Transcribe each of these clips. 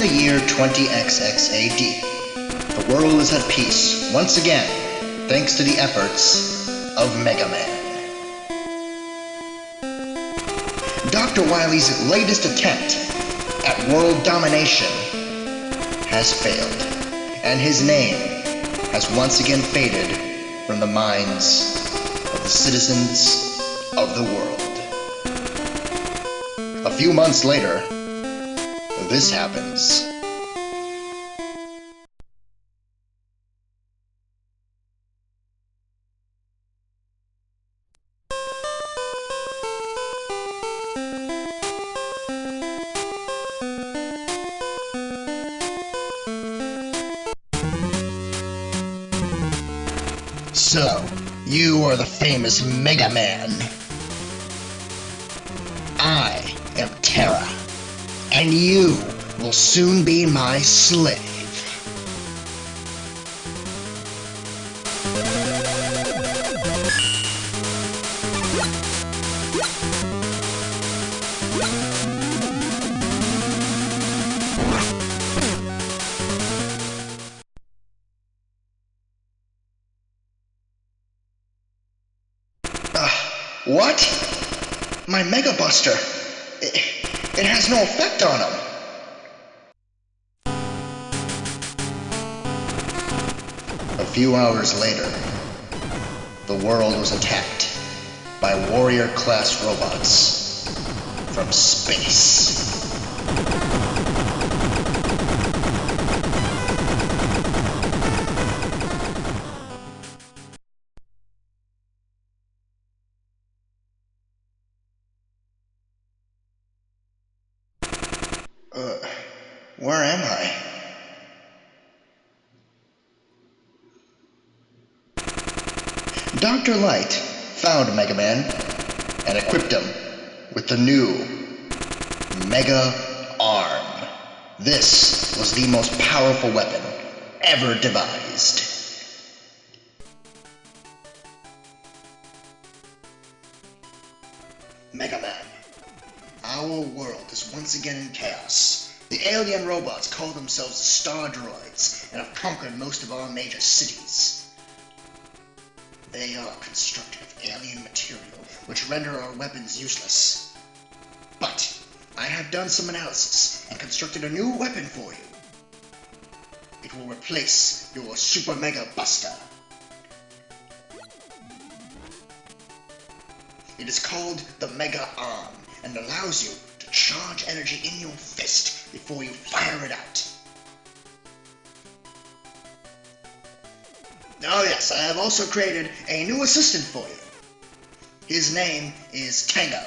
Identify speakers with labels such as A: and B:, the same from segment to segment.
A: the year 20XX AD. The world is at peace once again, thanks to the efforts of Mega Man. Dr. Wily's latest attempt at world domination has failed, and his name has once again faded from the minds of the citizens of the world. A few months later, this happens. So, you are the famous Mega Man. I am Terra, and you will soon be my slave. What? My Mega Buster. It has no effect on him. A few hours later, the world was attacked by warrior-class robots from space. Where am I? Dr. Light found Mega Man and equipped him with the new Mega Arm. This was the most powerful weapon ever devised. Mega Man, our world is once again in chaos. The alien robots call themselves Stardroids and have conquered most of our major cities. They are constructed of alien material, which render our weapons useless. But I have done some analysis and constructed a new weapon for you. It will replace your Super Mega Buster. It is called the Mega Arm and allows you to charge energy in your fist before you fire it out. Oh yes, I have also created a new assistant for you. His name is Tango.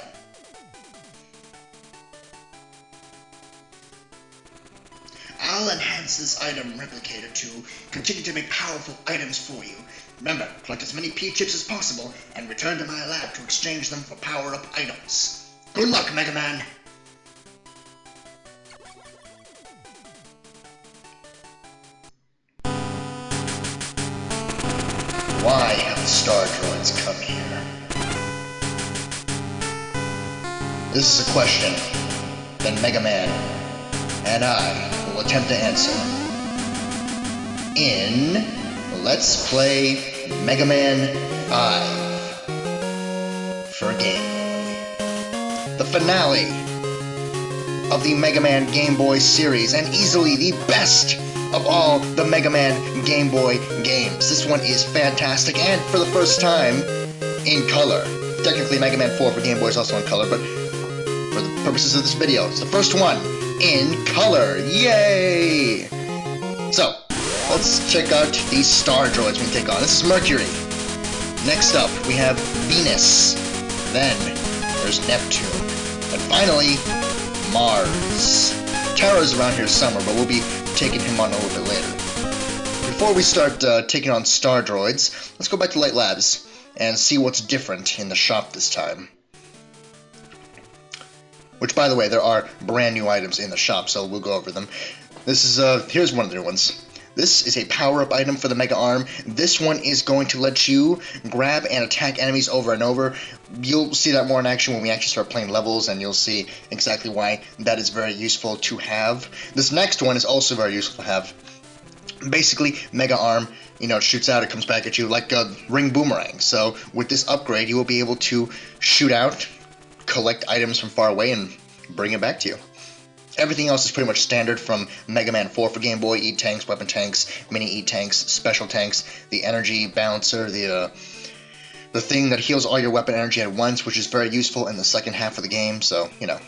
A: I'll enhance this item replicator to continue to make powerful items for you. Remember, collect as many P-chips as possible and return to my lab to exchange them for power-up items. Good luck, Mega Man! Why have the Stardroids come here? This is a question that Mega Man and I will attempt to answer in Let's Play Mega Man 5 for Game Boy. The finale of the Mega Man Game Boy series, and easily the best of all the Mega Man Game Boy games. This one is fantastic, and for the first time, in color. Technically, Mega Man 4 for Game Boy is also in color, but for the purposes of this video, it's the first one in color. Yay! So, let's check out these Stardroids we can take on. This is Mercury. Next up, we have Venus. Then, there's Neptune. And finally, Mars. Terra's around here somewhere, but we'll be taking him on a little bit later. Before we start taking on Stardroids, let's go back to Light Labs and see what's different in the shop this time. Which, by the way, there are brand new items in the shop, so we'll go over them. This is, here's one of the new ones. This is a power-up item for the Mega Arm. This one is going to let you grab and attack enemies over and over. You'll see that more in action when we actually start playing levels, and you'll see exactly why that is very useful to have. This next one is also very useful to have. Basically, Mega Arm, you know, it shoots out, it comes back at you like a ring boomerang. So with this upgrade, you will be able to shoot out, collect items from far away, and bring it back to you. Everything else is pretty much standard from Mega Man 4 for Game Boy: E-Tanks, Weapon Tanks, Mini E-Tanks, Special Tanks, the Energy Balancer, the thing that heals all your weapon energy at once, which is very useful in the second half of the game. So, you know,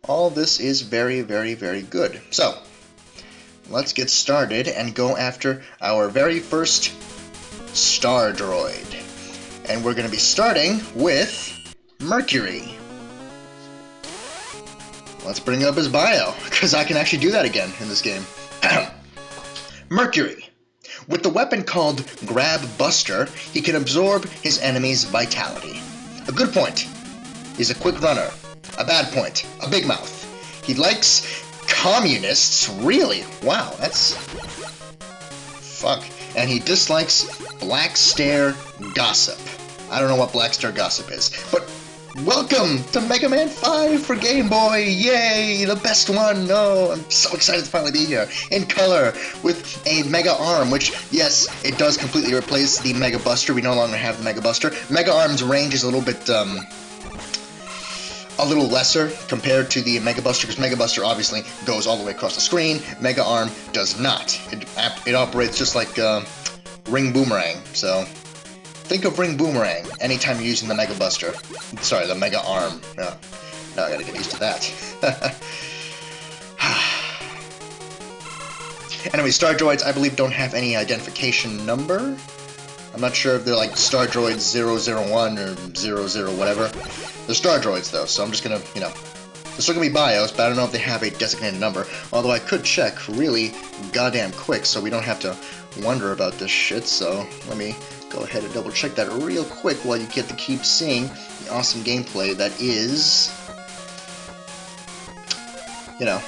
A: all this is very, very, very good. So, let's get started and go after our very first Stardroid. And we're going to be starting with Mercury. Let's bring up his bio, because I can actually do that again in this game. Mercury. With the weapon called Grab Buster, he can absorb his enemy's vitality. A good point. He's a quick runner. A bad point. A big mouth. He likes communists. Really? Wow, that's... fuck. And he dislikes Black Stare Gossip. I don't know what Black Stare Gossip is, but... welcome to Mega Man 5 for Game Boy! Yay! The best one! Oh, I'm so excited to finally be here. In color, with a Mega Arm, which, yes, it does completely replace the Mega Buster. We no longer have the Mega Buster. Mega Arm's range is a little bit, a little lesser compared to the Mega Buster, because Mega Buster obviously goes all the way across the screen. Mega Arm does not. It operates just like, Ring Boomerang, so... think of Ring Boomerang anytime you're using the Mega Buster. Sorry, the Mega Arm. No, I gotta get used to that. Anyway, Stardroids, I believe, don't have any identification number. I'm not sure if they're like Stardroid 001 or 00 whatever. They're Stardroids, though, so I'm just gonna, you know... they're still gonna be BIOS, but I don't know if they have a designated number. Although I could check really goddamn quick, so we don't have to wonder about this shit, so let me... go ahead and double check that real quick while you get to keep seeing the awesome gameplay that is, you know,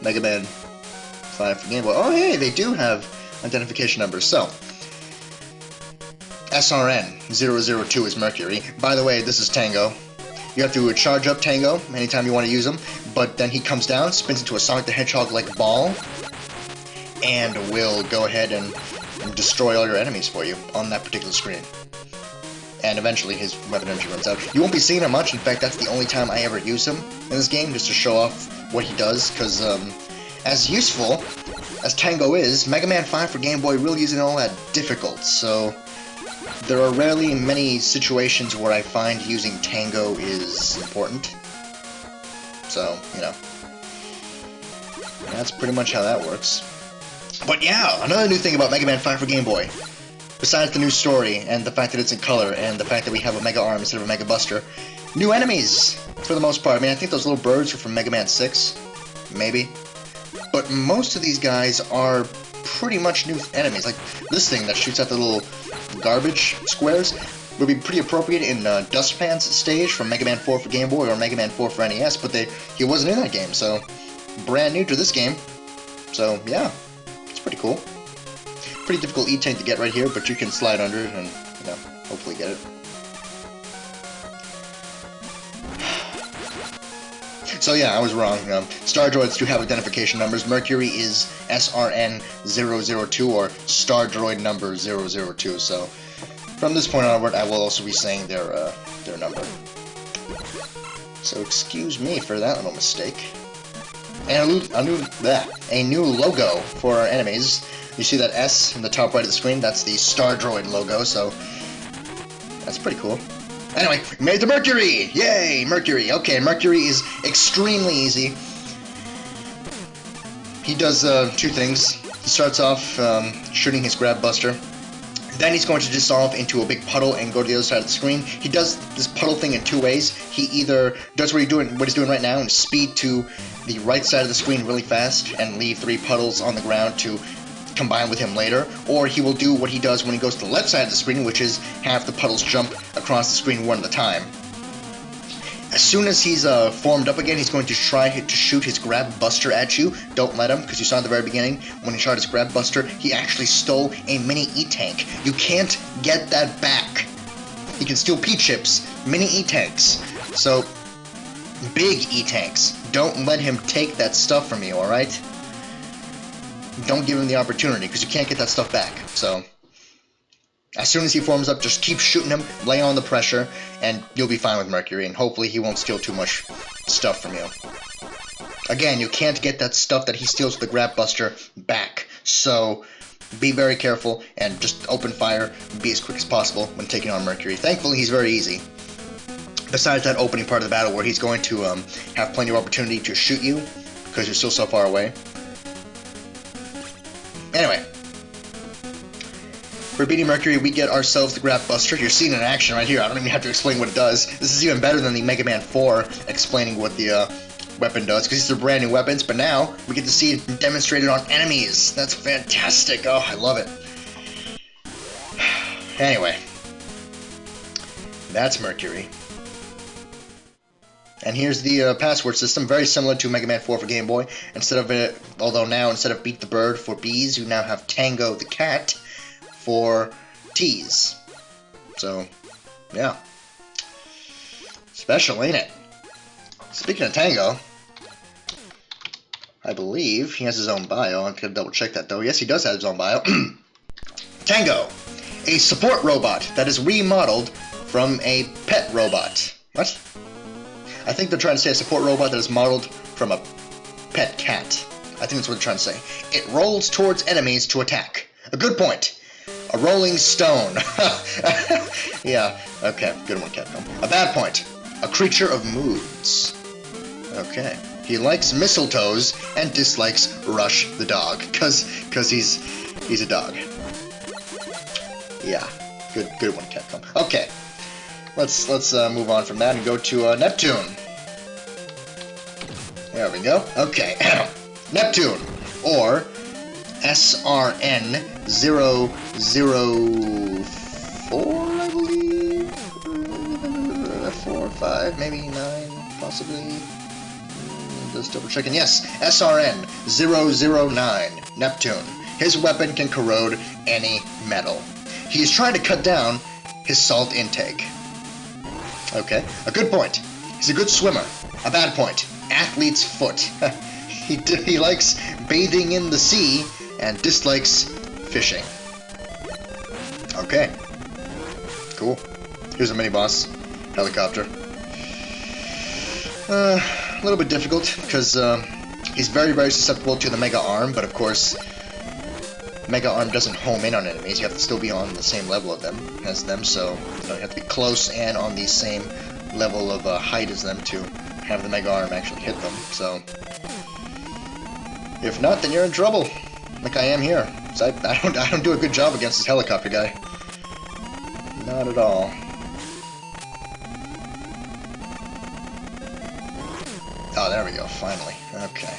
A: Mega Man 5 for Game Boy. Oh hey, they do have identification numbers. So, SRN-002 is Mercury. By the way, this is Tango. You have to charge up Tango anytime you want to use him, but then he comes down, spins into a Sonic the Hedgehog-like ball, and will go ahead and destroy all your enemies for you on that particular screen. And eventually his weapon energy runs out. You won't be seeing him much. In fact, that's the only time I ever use him in this game, just to show off what he does, because as useful as Tango is, Mega Man 5 for Game Boy really isn't all that difficult, so there are rarely many situations where I find using Tango is important. So, you know, that's pretty much how that works. But yeah, another new thing about Mega Man 5 for Game Boy, besides the new story, and the fact that it's in color, and the fact that we have a Mega Arm instead of a Mega Buster, new enemies, for the most part. I mean, I think those little birds are from Mega Man 6, maybe. But most of these guys are pretty much new enemies. Like, this thing that shoots out the little garbage squares would be pretty appropriate in Dustpan's stage from Mega Man 4 for Game Boy or Mega Man 4 for NES, but he wasn't in that game, so brand new to this game. So, yeah. Pretty cool. Pretty difficult E-Tank to get right here, but you can slide under it and, you know, hopefully get it. So yeah, I was wrong. Stardroids do have identification numbers. Mercury is SRN-002 or Stardroid number 002. So from this point onward, I will also be saying their number. So excuse me for that little mistake. And a new logo for our enemies. You see that S in the top right of the screen? That's the Stardroid logo, so that's pretty cool. Anyway, we made the Mercury! Yay, Mercury! Okay, Mercury is extremely easy. He does two things. He starts off shooting his Grab Buster. Then he's going to dissolve into a big puddle and go to the other side of the screen. He does this puddle thing in two ways. He either does what he's doing right now and speed to the right side of the screen really fast and leave 3 puddles on the ground to combine with him later, or he will do what he does when he goes to the left side of the screen, which is have the puddles jump across the screen one at a time. As soon as he's formed up again, he's going to try to shoot his Grab Buster at you. Don't let him, because you saw at the very beginning, when he shot his Grab Buster, he actually stole a mini E-Tank. You can't get that back. He can steal P-Chips, mini E-Tanks. So, big E-Tanks. Don't let him take that stuff from you, alright? Don't give him the opportunity, because you can't get that stuff back. So, as soon as he forms up, just keep shooting him, lay on the pressure, and you'll be fine with Mercury, and hopefully he won't steal too much stuff from you. Again, you can't get that stuff that he steals with the Grab Buster back, so be very careful and just open fire, be as quick as possible when taking on Mercury. Thankfully, he's very easy. Besides that opening part of the battle where he's going to have plenty of opportunity to shoot you, because you're still so far away. Anyway, for beating Mercury, we get ourselves the Grab Buster. You're seeing it in action right here. I don't even have to explain what it does. This is even better than the Mega Man 4 explaining what the weapon does, because these are brand new weapons, but now we get to see it demonstrated on enemies. That's fantastic. Oh, I love it. Anyway, that's Mercury. And here's the password system, very similar to Mega Man 4 for Game Boy. Although now instead of Beat the Bird for B's, you now have Tango the Cat for T's. So, yeah. Special, ain't it? Speaking of Tango, I believe he has his own bio. I'm gonna double check that though. Yes, he does have his own bio. Tango, a support robot that is remodeled from a pet robot. What? I think they're trying to say a support robot that is modeled from a pet cat. I think that's what they're trying to say. It rolls towards enemies to attack. A good point. A rolling stone. Yeah, okay, good one, Capcom. A bad point. A creature of moods. Okay. He likes mistletoes and dislikes Rush the dog, cause he's a dog. Yeah, good one, Capcom. Okay, let's move on from that and go to Neptune. There we go. Okay, Neptune, or SRN004, I believe. 4 or 5, maybe 9, possibly. Just double checking. Yes, SRN009, Neptune. His weapon can corrode any metal. He is trying to cut down his salt intake. Okay, a good point. He's a good swimmer. A bad point. Athlete's foot. He likes bathing in the sea and dislikes fishing. Okay. Cool. Here's a mini-boss. Helicopter. A little bit difficult, because he's very, very susceptible to the Mega Arm, but of course, Mega Arm doesn't home in on enemies. You have to still be on the same level as them, so you have to be close and on the same level of height as them to have the Mega Arm actually hit them, so if not, then you're in trouble, like I am here. So I don't do a good job against this helicopter guy. Not at all. Oh, there we go, finally. Okay.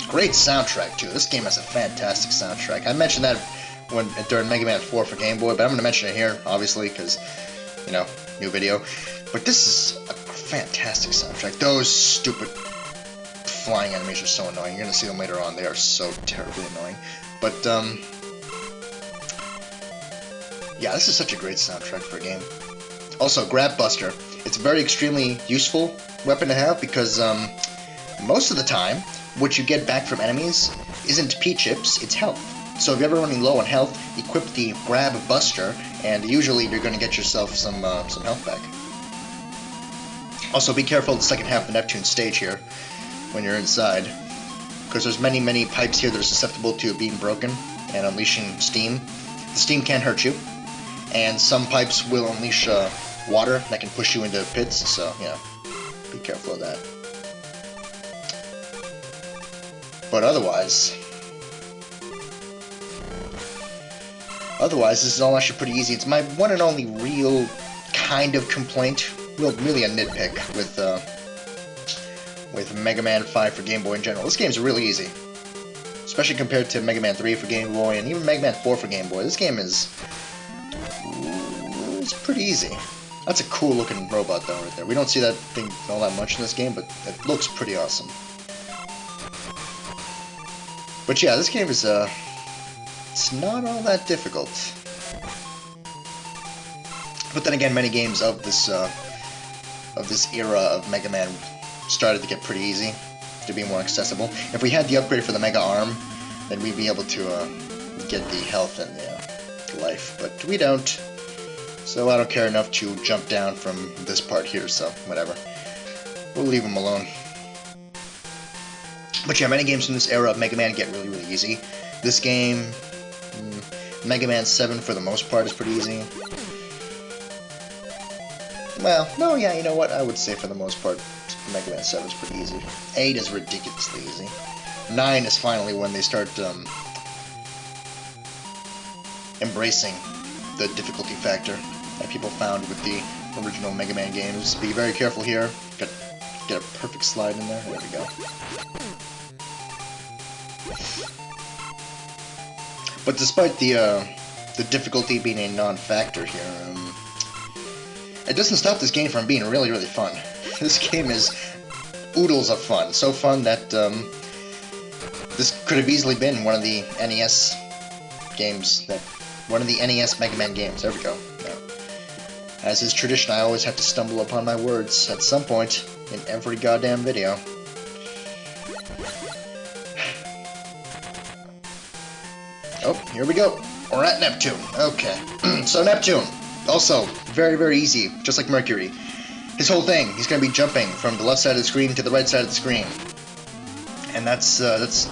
A: Great soundtrack, too. This game has a fantastic soundtrack. I mentioned that during Mega Man 4 for Game Boy, but I'm going to mention it here, obviously, because, you know, new video. But this is a fantastic soundtrack. Those stupid flying animations are so annoying. You're going to see them later on. They are so terribly annoying. But, yeah, this is such a great soundtrack for a game. Also, Grab Buster. It's a very extremely useful weapon to have because most of the time, what you get back from enemies isn't P-Chips, it's health. So if you're ever running low on health, equip the Grab Buster, and usually you're going to get yourself some health back. Also, be careful of the second half of the Neptune stage here when you're inside, because there's many, many pipes here that are susceptible to being broken and unleashing steam. The steam can hurt you, and some pipes will unleash water that can push you into pits, so, you know, be careful of that. But otherwise, this is all actually pretty easy. It's my one and only real kind of complaint, really a nitpick with Mega Man 5 for Game Boy in general. This game's really easy, especially compared to Mega Man 3 for Game Boy and even Mega Man 4 for Game Boy. This game is it's pretty easy. That's a cool looking robot though right there. We don't see that thing all that much in this game, but it looks pretty awesome. But yeah, this game is it's not all that difficult. But then again, many games of this era of Mega Man started to get pretty easy, to be more accessible. If we had the upgrade for the Mega Arm, then we'd be able to get the health and the life, but we don't. So I don't care enough to jump down from this part here, so whatever. We'll leave them alone. But yeah, many games from this era of Mega Man get really, really easy. This game, Mega Man 7 for the most part is pretty easy. Well, no, yeah, you know what? I would say for the most part, Mega Man 7 is pretty easy. 8 is ridiculously easy. 9 is finally when they start embracing the difficulty factor that people found with the original Mega Man games. Be very careful here. Get a perfect slide in there. There we go. But despite the difficulty being a non-factor here, it doesn't stop this game from being really, really fun. This game is oodles of fun. So fun that this could have easily been one of the NES games, one of the NES Mega Man games. There we go. Yeah. As is tradition, I always have to stumble upon my words at some point in every goddamn video. Oh, here we go. We're at Neptune. Okay. So Neptune, also very, very easy, just like Mercury. His whole thing, he's going to be jumping from the left side of the screen to the right side of the screen. And that's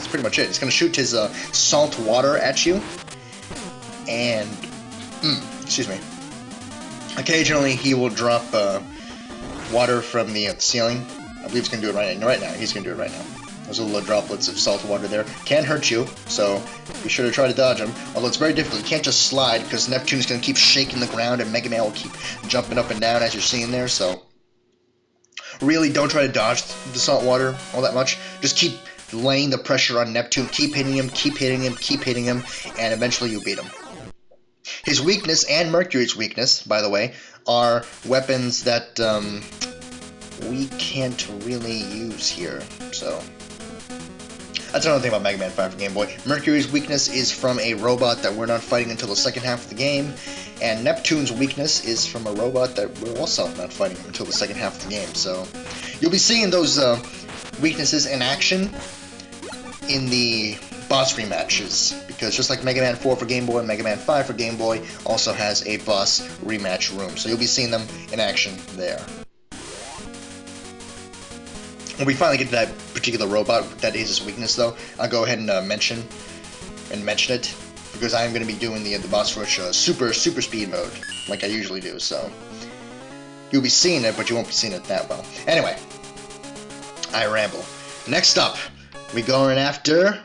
A: pretty much it. He's going to shoot his salt water at you. And, excuse me. Occasionally he will drop water from the ceiling. I believe he's going to do it right now. He's going to do it right now. Those little droplets of salt water there can hurt you, so be sure to try to dodge them. Although it's very difficult. You can't just slide, because Neptune's going to keep shaking the ground, and Mega Man will keep jumping up and down as you're seeing there, so really don't try to dodge the salt water all that much. Just keep laying the pressure on Neptune. Keep hitting him, keep hitting him, keep hitting him, and eventually you beat him. His weakness, and Mercury's weakness, by the way, are weapons that we can't really use here, so that's another thing about Mega Man 5 for Game Boy. Mercury's weakness is from a robot that we're not fighting until the second half of the game, and Neptune's weakness is from a robot that we're also not fighting until the second half of the game. So you'll be seeing those weaknesses in action in the boss rematches, because just like Mega Man 4 for Game Boy, Mega Man 5 for Game Boy also has a boss rematch room. So you'll be seeing them in action there. When we finally get to that particular robot that is his weakness, though, I'll go ahead and mention it, because I'm going to be doing the boss rush super speed mode, like I usually do. So you'll be seeing it, but you won't be seeing it that well. Anyway, I ramble. Next up, we going after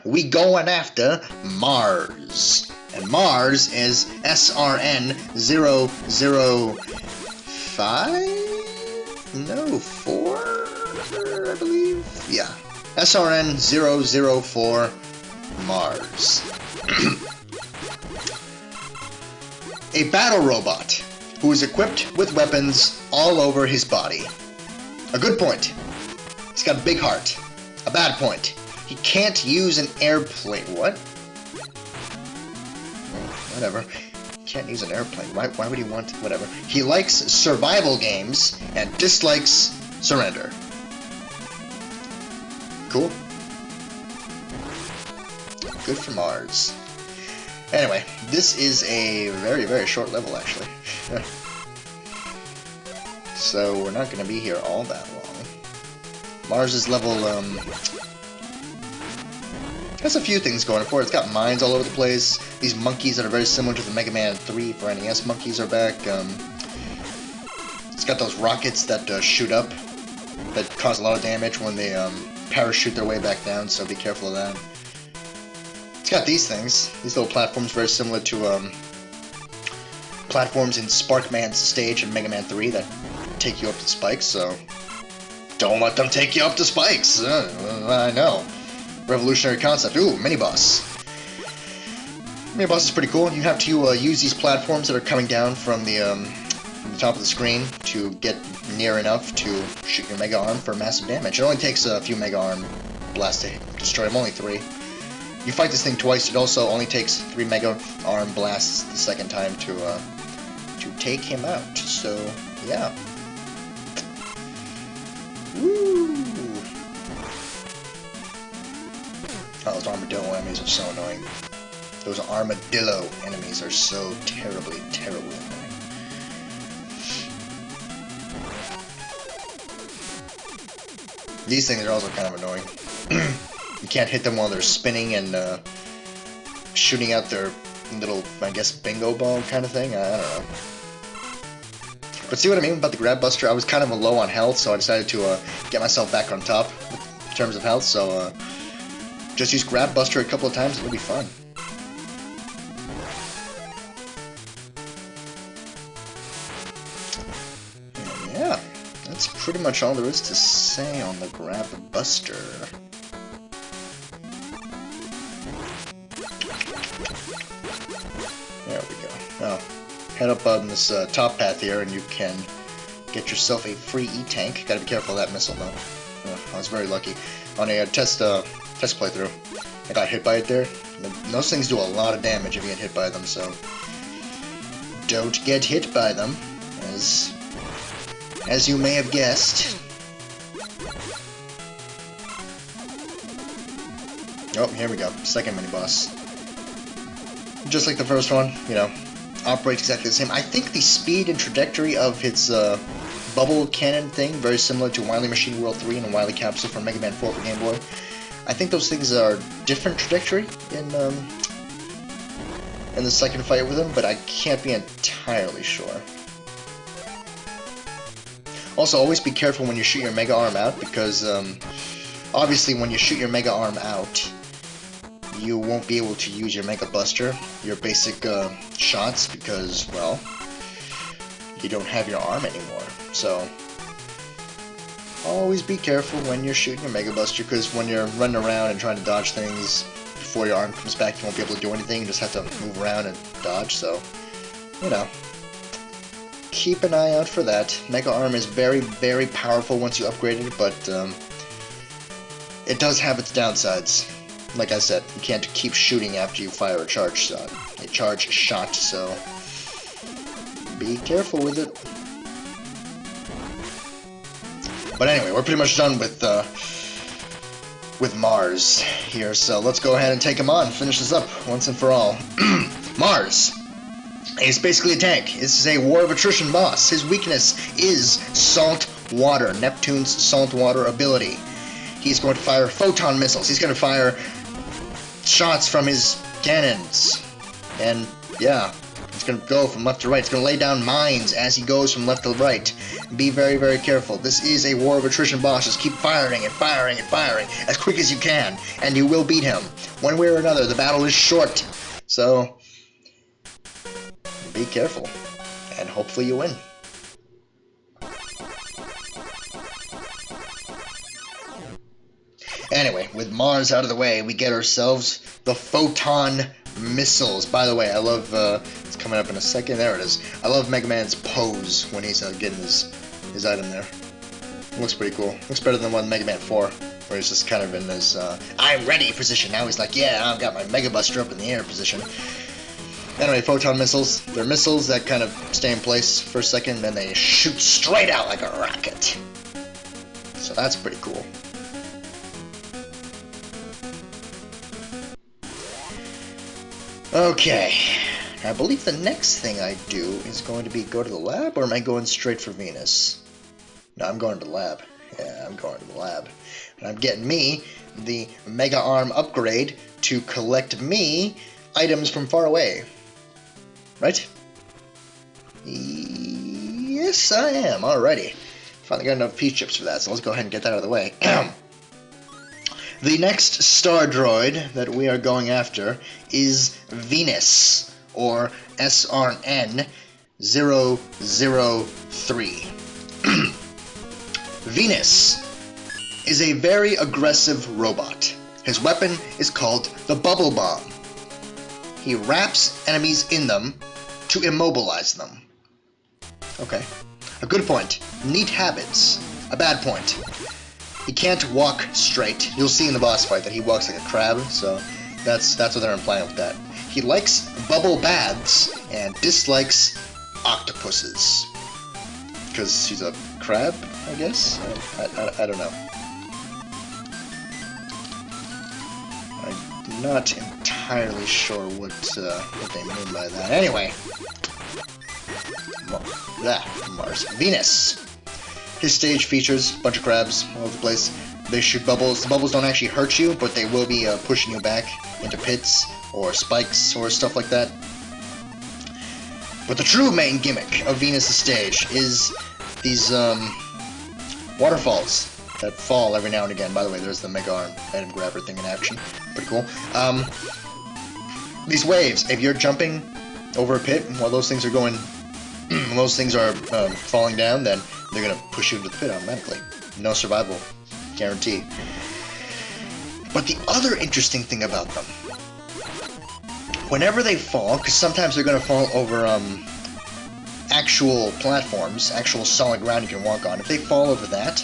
A: Mars, and Mars is SRN-005? No, 4. I believe? Yeah. SRN-004 Mars. A battle robot who is equipped with weapons all over his body. A good point. He's got a big heart. A bad point. He can't use an airplane. What? Whatever. Can't use an airplane. Why would he want... Whatever. He likes survival games and dislikes surrender. Cool. Good for Mars. Anyway, this is a very, very short level, actually. So we're not going to be here all that long. Mars' level, has a few things going for it. It's got mines all over the place. These monkeys that are very similar to the Mega Man 3 for NES monkeys are back. It's got those rockets that shoot up, that cause a lot of damage when they parachute their way back down, so be careful of that. It's got these things, these little platforms very similar to platforms in Sparkman's stage in Mega Man 3 that take you up to spikes, so don't let them take you up to spikes. I know. Revolutionary concept. Ooh, mini-boss. Mini-boss is pretty cool. You have to use these platforms that are coming down from the from the top of the screen to get near enough to shoot your Mega Arm for massive damage. It only takes a few Mega Arm blasts to destroy him, only 3. You fight this thing twice, it also only takes 3 Mega Arm blasts the second time to take him out. So, yeah. Woo! Oh, those armadillo enemies are so annoying. Those armadillo enemies are so terribly, terribly annoying. These things are also kind of annoying. You can't hit them while they're spinning and shooting out their little, I guess, bingo ball kind of thing. I don't know. But see what I mean about the Grab Buster? I was kind of low on health, so I decided to get myself back on top in terms of health. So just use Grab Buster a couple of times, it'll be fun. And yeah, that's pretty much all there is to say on the Grab Buster. There we go. Now, head up on this top path here, and you can get yourself a free E-Tank. Gotta be careful of that missile, though. I was very lucky. On a test playthrough, I got hit by it there. Those things do a lot of damage if you get hit by them, so don't get hit by them, as you may have guessed. Oh, here we go. Second mini-boss. Just like the first one, you know, operates exactly the same. I think the speed and trajectory of its bubble cannon thing, very similar to Wily Machine World 3 and Wily Capsule for Mega Man 4 for Game Boy. I think those things are different trajectory in the second fight with them, but I can't be entirely sure. Also, always be careful when you shoot your Mega Arm out, because obviously when you shoot your Mega Arm out, you won't be able to use your Mega Buster, your basic shots, because, well, you don't have your arm anymore. So, always be careful when you're shooting your Mega Buster, because when you're running around and trying to dodge things before your arm comes back, you won't be able to do anything. You just have to move around and dodge, so, you know. Keep an eye out for that. Mega Arm is very, very powerful once you upgrade it, but it does have its downsides. Like I said, you can't keep shooting after you fire a charge shot, so be careful with it. But anyway, we're pretty much done with Mars here, so let's go ahead and take him on, finish this up once and for all. Mars is basically a tank. This is a War of Attrition boss. His weakness is salt water, Neptune's salt water ability. He's going to fire photon missiles. He's going to fire shots from his cannons. And, yeah, it's going to go from left to right. It's going to lay down mines as he goes from left to right. Be very, very careful. This is a War of Attrition boss. Just keep firing and firing and firing as quick as you can, and you will beat him. One way or another, the battle is short. So, be careful, and hopefully you win. Anyway, with Mars out of the way, we get ourselves the photon missiles. By the way, I love, it's coming up in a second, there it is. I love Mega Man's pose when he's getting his item there. Looks pretty cool. Looks better than one Mega Man 4, where he's just kind of in this, I'm ready position. Now he's like, yeah, I've got my Mega Buster up in the air position. Anyway, photon missiles. They're missiles that kind of stay in place for a second, then they shoot straight out like a rocket. So that's pretty cool. Okay, I believe the next thing I do is going to be go to the lab, or am I going straight for Venus? No, I'm going to the lab. Yeah, I'm going to the lab. And I'm getting me the Mega Arm upgrade to collect me items from far away. Right? Yes, I am. Alrighty. Finally got enough peach chips for that, so let's go ahead and get that out of the way. The next Stardroid that we are going after is Venus, or SRN-003. Venus is a very aggressive robot. His weapon is called the Bubble Bomb. He wraps enemies in them to immobilize them. Okay. A good point. Neat habits. A bad point. He can't walk straight. You'll see in the boss fight that he walks like a crab, so that's what they're implying with that. He likes bubble baths and dislikes octopuses. Because he's a crab, I guess? I don't know. I'm not entirely sure what they mean by that. Anyway. Mars. Venus. His stage features a bunch of crabs all over the place. They shoot bubbles. The bubbles don't actually hurt you, but they will be pushing you back into pits or spikes or stuff like that. But the true main gimmick of Venus' stage is these waterfalls that fall every now and again. By the way, there's the Mega Arm item grabber thing in action. Pretty cool. These waves, if you're jumping over a pit while those things are going, when those things are falling down, then they're going to push you into the pit automatically. No survival guarantee. But the other interesting thing about them, whenever they fall, because sometimes they're going to fall over actual platforms, actual solid ground you can walk on. If they fall over that,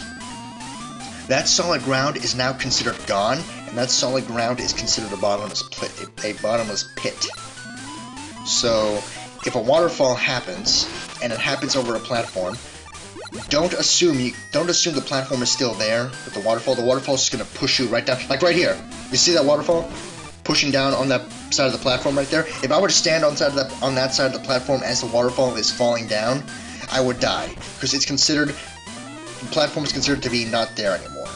A: that solid ground is now considered gone, and that solid ground is considered a bottomless pit. So, if a waterfall happens, and it happens over a platform, don't assume the platform is still there with the waterfall. The waterfall is just going to push you right down, like right here. You see that waterfall pushing down on that side of the platform right there? If I were to stand on that side of the platform as the waterfall is falling down, I would die, because the platform is considered to be not there anymore.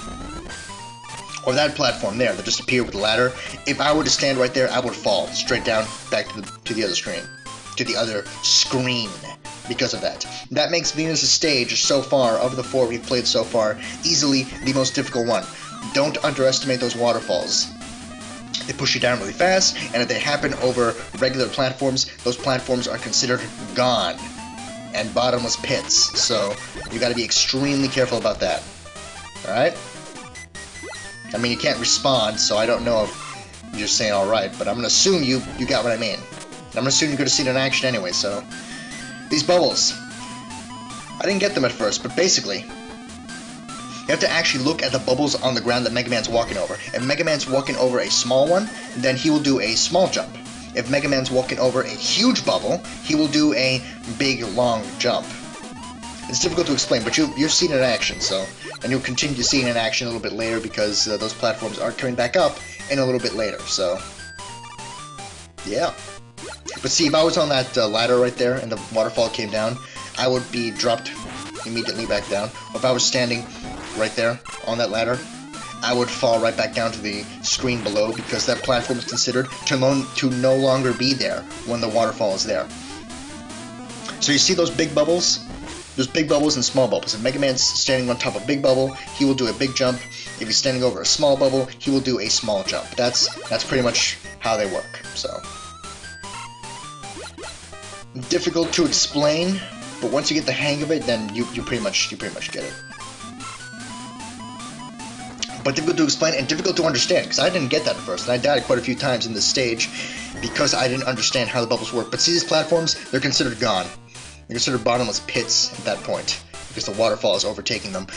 A: Or that platform there that just appeared with the ladder. If I were to stand right there, I would fall straight down back to the other screen. To the other screen because of that. That makes Venus' stage so far, of the 4 we've played so far, easily the most difficult one. Don't underestimate those waterfalls. They push you down really fast, and if they happen over regular platforms, those platforms are considered gone and bottomless pits. So you got to be extremely careful about that. Alright? I mean, you can't respond, so I don't know if you're just saying alright, but I'm going to assume you got what I mean. I'm going to assume you're going to see it in action anyway, so... These bubbles. I didn't get them at first, but basically, you have to actually look at the bubbles on the ground that Mega Man's walking over. If Mega Man's walking over a small one, then he will do a small jump. If Mega Man's walking over a huge bubble, he will do a big, long jump. It's difficult to explain, but you've seen it in action, so... And you'll continue to see it in action a little bit later, because those platforms are coming back up in a little bit later, so... Yeah. But see, if I was on that ladder right there and the waterfall came down, I would be dropped immediately back down. Or if I was standing right there on that ladder, I would fall right back down to the screen below, because that platform is considered to no longer be there when the waterfall is there. So you see those big bubbles? There's big bubbles and small bubbles. If Mega Man's standing on top of a big bubble, he will do a big jump. If he's standing over a small bubble, he will do a small jump. That's pretty much how they work. So difficult to explain, but once you get the hang of it, then you pretty much get it. But difficult to explain and difficult to understand, because I didn't get that at first, and I died quite a few times in this stage because I didn't understand how the bubbles work. But see, these platforms, they're considered gone. They're considered bottomless pits at that point, because the waterfall is overtaking them.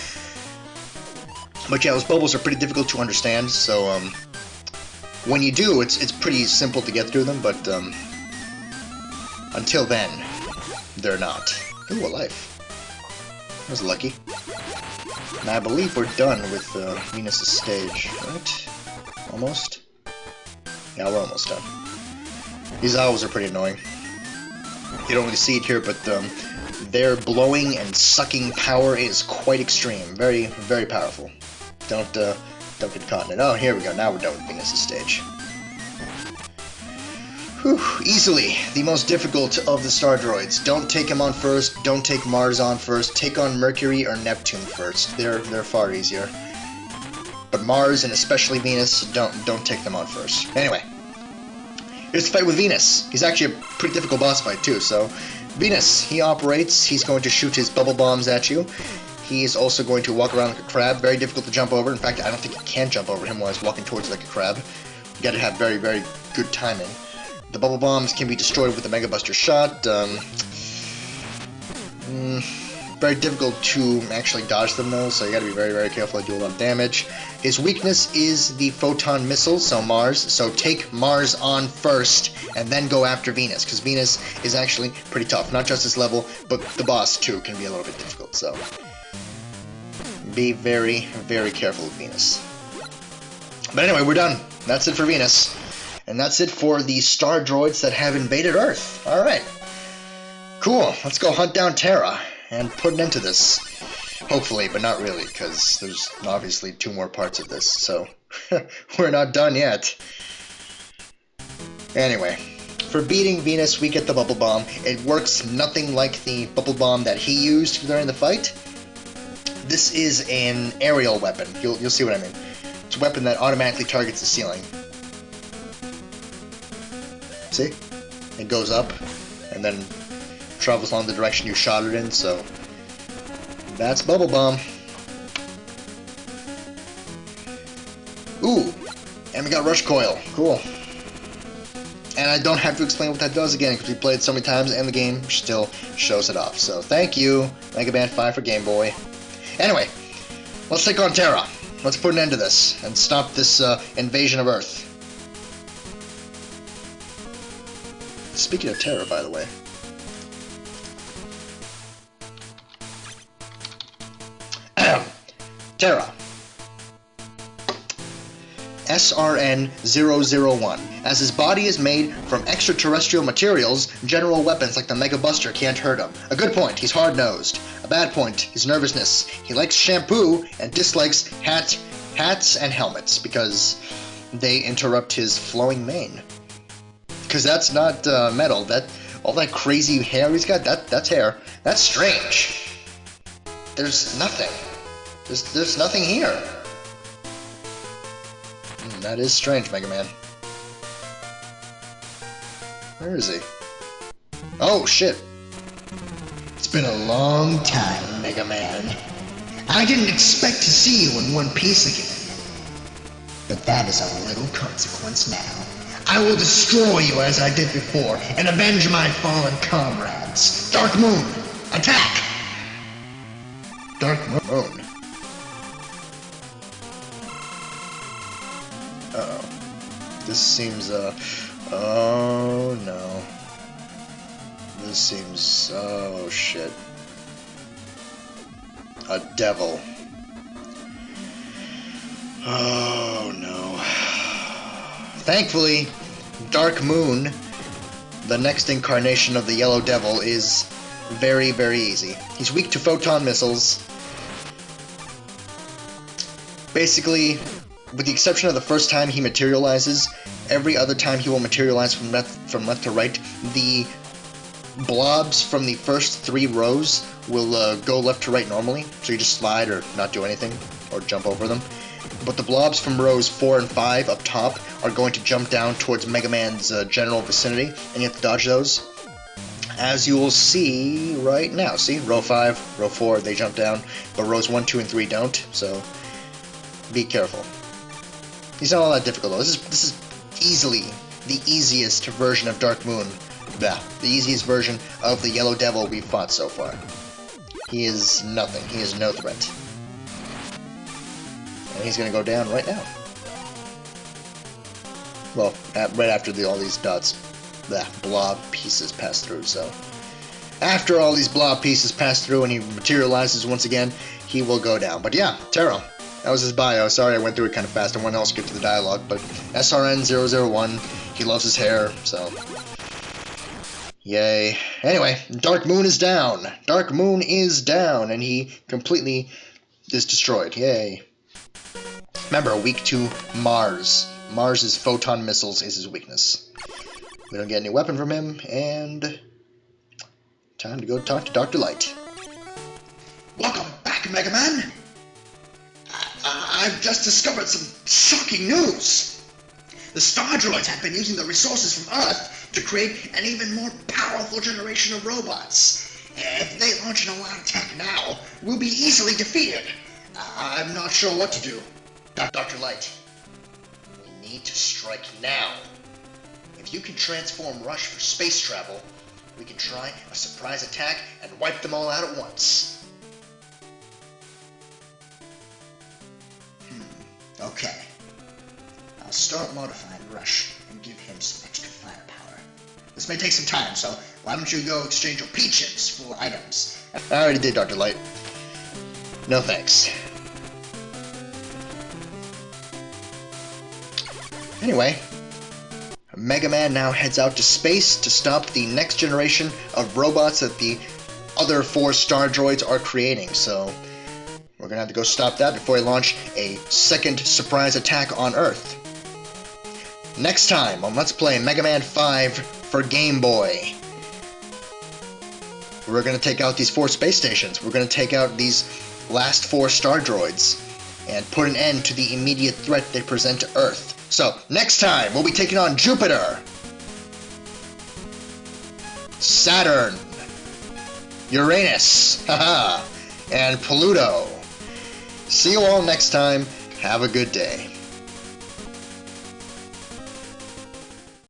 A: But yeah, those bubbles are pretty difficult to understand, so when you do, it's pretty simple to get through them, but until then, they're not. Ooh, a life. That was lucky. And I believe we're done with Venus' stage, right? Almost? Yeah, we're almost done. These owls are pretty annoying. You don't really see it here, but their blowing and sucking power is quite extreme. Very, very powerful. Don't get caught in it. Oh, here we go. Now we're done with Venus' stage. Whew, easily the most difficult of the Stardroids. Don't take him on first. Don't take Mars on first. Take on Mercury or Neptune first. They're far easier. But Mars and especially Venus, don't take them on first. Anyway, here's the fight with Venus. He's actually a pretty difficult boss fight too. So Venus, he operates. He's going to shoot his bubble bombs at you. He is also going to walk around like a crab. Very difficult to jump over. In fact, I don't think you can jump over him while he's walking towards you like a crab. You got to have very, very good timing. The bubble bombs can be destroyed with a Mega Buster shot. Very difficult to actually dodge them though, so you gotta be very, very careful. They do a lot of damage. His weakness is the photon missile, so Mars. So take Mars on first, and then go after Venus, because Venus is actually pretty tough. Not just this level, but the boss too can be a little bit difficult, so be very, very careful with Venus. But anyway, we're done. That's it for Venus. And that's it for the Stardroids that have invaded Earth. Alright. Cool. Let's go hunt down Terra and put an end to this. Hopefully, but not really, because there's obviously 2 more parts of this, so we're not done yet. Anyway, for beating Venus, we get the Bubble Bomb. It works nothing like the Bubble Bomb that he used during the fight. This is an aerial weapon. You'll see what I mean. It's a weapon that automatically targets the ceiling. See? It goes up, and then travels along the direction you shot it in, so that's Bubble Bomb. Ooh, and we got Rush Coil. Cool. And I don't have to explain what that does again, because we played it so many times, and the game still shows it off. So thank you, Mega Man 5 for Game Boy. Anyway, let's take on Terra. Let's put an end to this, and stop this invasion of Earth. Speaking of Terra, by the way. Terra. SRN-001. As his body is made from extraterrestrial materials, general weapons like the Mega Buster can't hurt him. A good point, he's hard-nosed. A bad point, his nervousness. He likes shampoo and dislikes hats and helmets because they interrupt his flowing mane. Because that's not metal. All that crazy hair he's got, that's hair. That's strange. There's nothing. There's nothing here. That is strange, Mega Man. Where is he? Oh, shit. It's been a long time, Mega Man. I didn't expect to see you in one piece again. But that is of little consequence now. I will destroy you as I did before, and avenge my fallen comrades. Dark Moon, attack! Dark Moon. Uh-oh. This seems, oh no. This seems, oh shit. A devil. Oh no. Thankfully, Dark Moon, the next incarnation of the Yellow Devil, is very, very easy. He's weak to photon missiles. Basically, with the exception of the first time he materializes, every other time he will materialize from left to right, the blobs from the first 3 rows will go left to right normally, so you just slide or not do anything, or jump over them. But the blobs from rows 4 and 5 up top are going to jump down towards Mega Man's general vicinity, and you have to dodge those. As you will see right now. See? Row 5, row 4, they jump down, but rows 1, 2, and 3 don't, so be careful. He's not all that difficult though. This is easily the easiest version of Dark Moon. The easiest version of the Yellow Devil we've fought so far. He is nothing. He is no threat. And he's gonna go down right now. Well, right after all these dots, the blob pieces pass through, so after all these blob pieces pass through and he materializes once again, he will go down. But yeah, Terra. That was his bio. Sorry I went through it kind of fast. I wanted to skip to the dialogue, but SRN-001, he loves his hair, so yay. Anyway, Dark Moon is down. Dark Moon is down, and he completely is destroyed. Yay. Remember, weak to Mars. Mars's photon missiles is his weakness. We don't get any weapon from him, and time to go talk to Dr. Light. Welcome back, Mega Man! I've just discovered some shocking news! The Stardroids have been using the resources from Earth to create an even more powerful generation of robots. If they launch an all-out attack now, we'll be easily defeated. I'm not sure what to do. Dr. Light, we need to strike now. If you can transform Rush for space travel, we can try a surprise attack and wipe them all out at once. Okay. I'll start modifying Rush and give him some extra firepower. This may take some time, so why don't you go exchange your peaches for items? I already did, Dr. Light. No thanks. Anyway, Mega Man now heads out to space to stop the next generation of robots that the other 4 Stardroids are creating, so we're gonna have to go stop that before they launch a second surprise attack on Earth. Next time on Let's Play Mega Man 5 for Game Boy, we're gonna take out these 4 space stations. We're gonna take out these last 4 Stardroids and put an end to the immediate threat they present to Earth. So, next time, we'll be taking on Jupiter, Saturn, Uranus, haha, and Pluto. See you all next time. Have a good day.